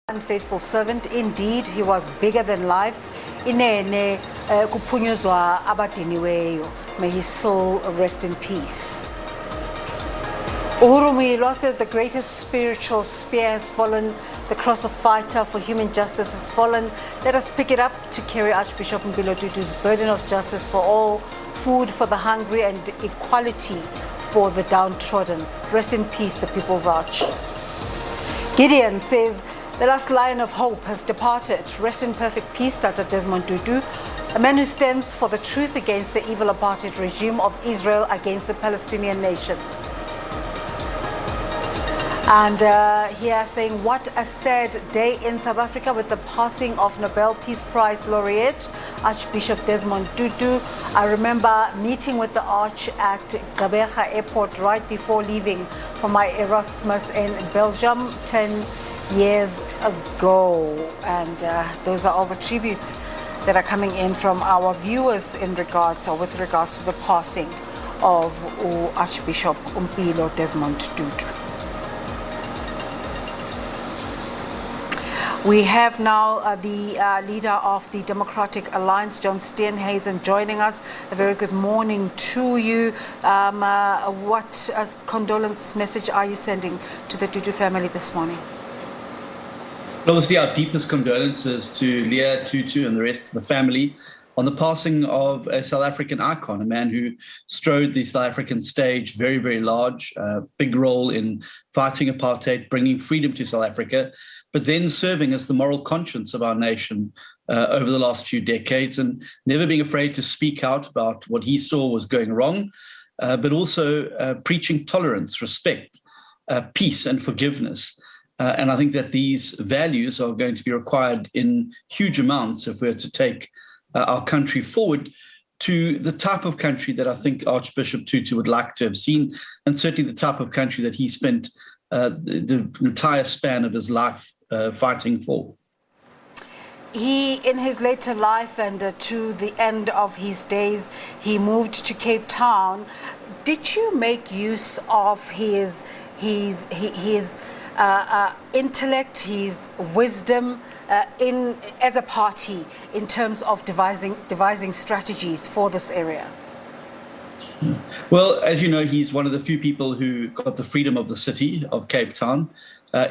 Unfaithful servant, indeed, he was bigger than life. Inene kuphunyuzwa abadiniweyo. May his soul rest in peace. Uhuru Muyiwa says the greatest spiritual spear has fallen. The cross of fighter for human justice has fallen. Let us pick it up to carry Archbishop Mvumelwano Tutu's burden of justice for all, food for the hungry and equality for the downtrodden. Rest in peace, the People's Arch. Gideon says the last line of hope has departed. Rest in perfect peace, Dr. Desmond Tutu, a man who stands for the truth against the evil apartheid regime of Israel against the Palestinian nation. And here saying, what a sad day in South Africa with the passing of Nobel Peace Prize laureate Archbishop Desmond Tutu. I remember meeting with the Arch at Gqeberha Airport right before leaving for my Erasmus in Belgium 10 years ago. And those are all the tributes that are coming in from our viewers in regards or with regards to the passing of Archbishop Mvumelwano Desmond Tutu. We have now the leader of the Democratic Alliance, John Steenhuisen, joining us. A very good morning to you. What condolence message are you sending to the Tutu family this morning? Obviously, our deepest condolences to Leah, Tutu, and the rest of the family on the passing of a South African icon, a man who strode the South African stage very, very large, big role in fighting apartheid, bringing freedom to South Africa, but then serving as the moral conscience of our nation over the last few decades and never being afraid to speak out about what he saw was going wrong, but also preaching tolerance, respect, peace and forgiveness. And I think that these values are going to be required in huge amounts if we're to take our country forward to the type of country that I think Archbishop Tutu would like to have seen, and certainly the type of country that he spent the entire span of his life fighting for. He, in his later life and to the end of his days, he moved to Cape Town. Did you make use of his intellect, his wisdom as a party in terms of devising strategies for this area? Well, as you know, he's one of the few people who got the freedom of the city of Cape Town.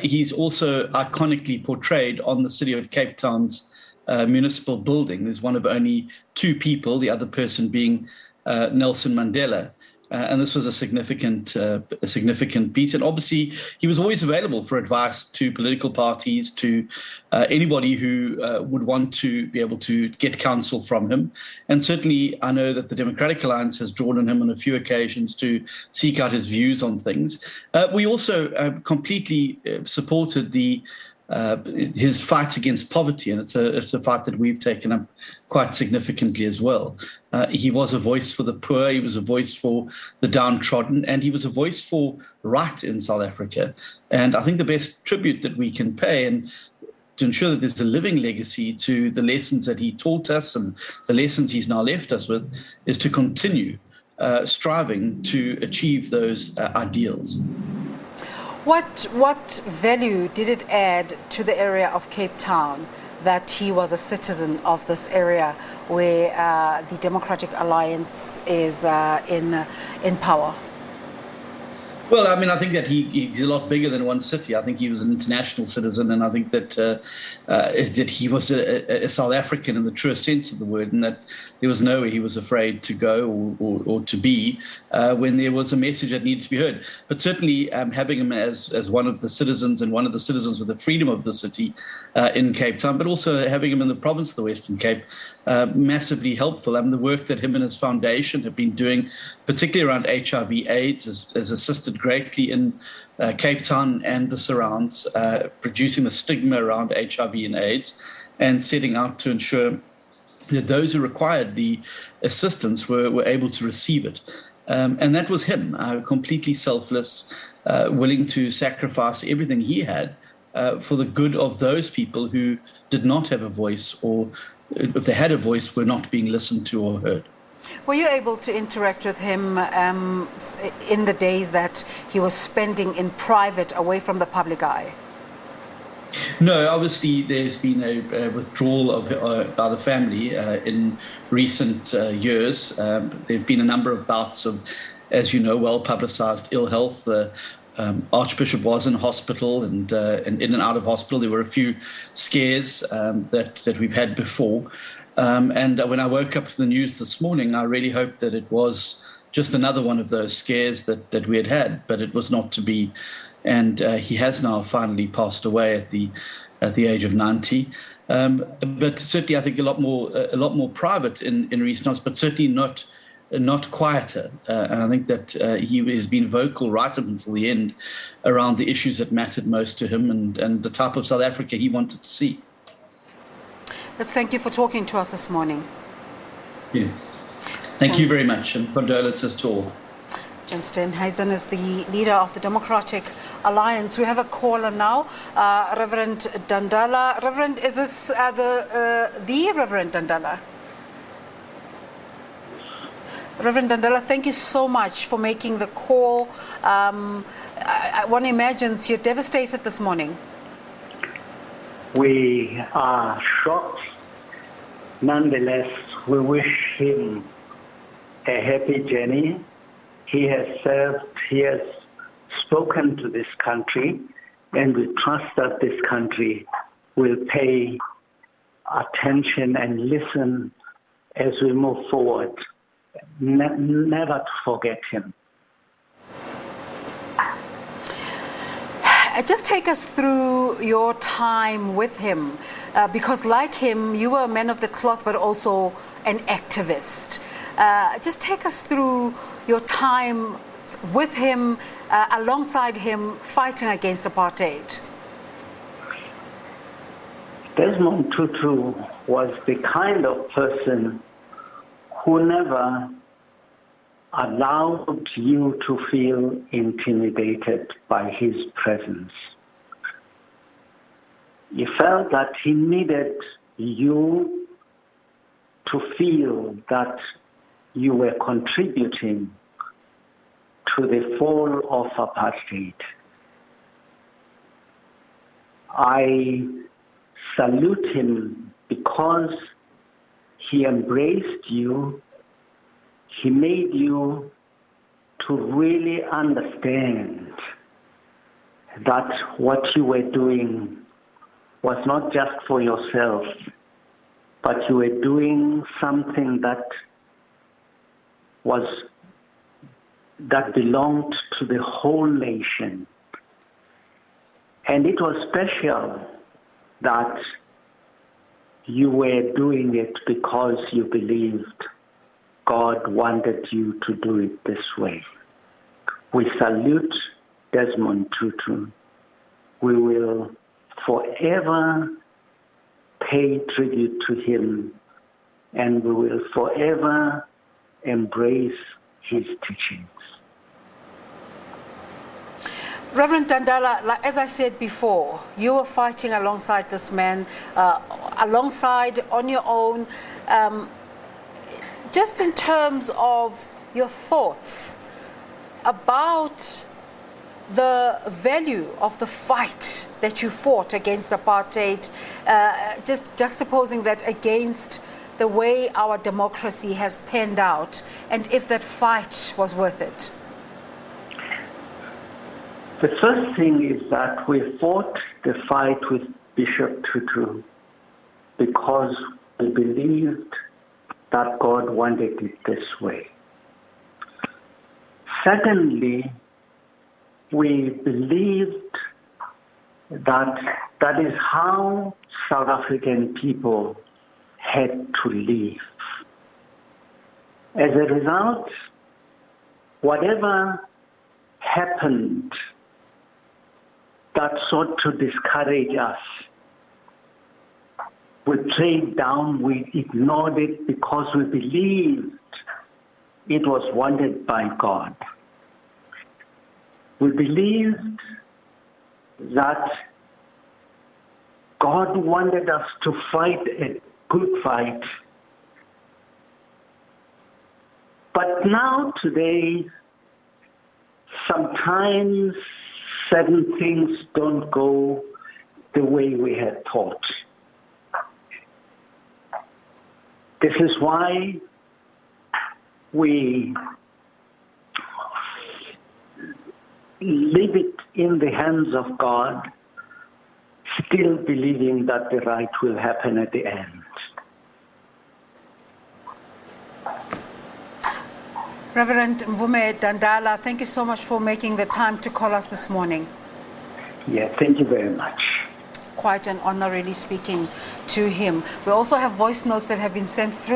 He's also iconically portrayed on the city of Cape Town's municipal building. There's one of only two people, the other person being Nelson Mandela. And this was a significant piece. And obviously, he was always available for advice to political parties, to anybody who would want to be able to get counsel from him. And certainly, I know that the Democratic Alliance has drawn on him on a few occasions to seek out his views on things. We also completely supported his fight against poverty, and it's a fight that we've taken up quite significantly as well. He was a voice for the poor, he was a voice for the downtrodden, and he was a voice for right in South Africa. And I think the best tribute that we can pay, and to ensure that there's a living legacy to the lessons that he taught us and the lessons he's now left us with, is to continue striving to achieve those ideals. What value did it add to the area of Cape Town that he was a citizen of this area where the Democratic Alliance is in power? Well, I mean, I think that he's a lot bigger than one city. I think he was an international citizen, and I think that he was a South African in the truest sense of the word, and that there was nowhere he was afraid to go or to be when there was a message that needed to be heard. But certainly having him as one of the citizens and one of the citizens with the freedom of the city in Cape Town, but also having him in the province of the Western Cape, massively helpful. And the work that him and his foundation have been doing, particularly around HIV/AIDS, has assisted greatly in Cape Town and the surrounds, reducing the stigma around HIV and AIDS, and setting out to ensure that those who required the assistance were able to receive it. And that was him, completely selfless, willing to sacrifice everything he had for the good of those people who did not have a voice, or if they had a voice, were not being listened to or heard. Were you able to interact with him in the days that he was spending in private, away from the public eye? No, obviously there's been a withdrawal of by the family in recent years. There have been a number of bouts of, as you know, well-publicized ill health. The Archbishop was in hospital and in and out of hospital. There were a few scares that we've had before. And when I woke up to the news this morning, I really hoped that it was just another one of those scares that we had, but it was not to be. And he has now finally passed away at the age of 90. But certainly, I think a lot more private in recent months, but certainly not quieter. And I think that he has been vocal right up until the end around the issues that mattered most to him and the type of South Africa he wanted to see. Let's thank you for talking to us this morning. Yes. Thank you very much, and condolences to all. John Steenhuisen is the leader of the Democratic Alliance. We have a caller now, Reverend Dandala. Reverend, is this the Reverend Dandala? Reverend Dandala, thank you so much for making the call. One imagines you're devastated this morning. We are shocked. Nonetheless, we wish him a happy journey. He has served, he has spoken to this country, and we trust that this country will pay attention and listen as we move forward. Never to forget him. Just take us through your time with him, because like him, you were a man of the cloth, but also an activist. Just take us through your time with him, alongside him, fighting against apartheid. Desmond Tutu was the kind of person who never allowed you to feel intimidated by his presence. He felt that he needed you to feel that you were contributing to the fall of apartheid. I salute him because he embraced you. He made you to really understand that what you were doing was not just for yourself, but you were doing something that belonged to the whole nation. And it was special that you were doing it because you believed God wanted you to do it this way. We salute Desmond Tutu. We will forever pay tribute to him, and we will forever embrace his teachings. Reverend Dandala, as I said before, you were fighting alongside this man, alongside on your own. Just in terms of your thoughts about the value of the fight that you fought against apartheid, just juxtaposing that against the way our democracy has panned out, and if that fight was worth it. The first thing is that we fought the fight with Bishop Tutu because we believed that God wanted it this way. Secondly, we believed that that is how South African people had to live. As a result, whatever happened that sought to discourage us, we played down, we ignored it because we believed it was wanted by God. We believed that God wanted us to fight a good fight. But now, today, sometimes certain things don't go the way we had thought. This is why we leave it in the hands of God, still believing that the right will happen at the end. Reverend Mvume Dandala, thank you so much for making the time to call us this morning. Yeah, thank you very much. Quite an honor really speaking to him. We also have voice notes that have been sent through.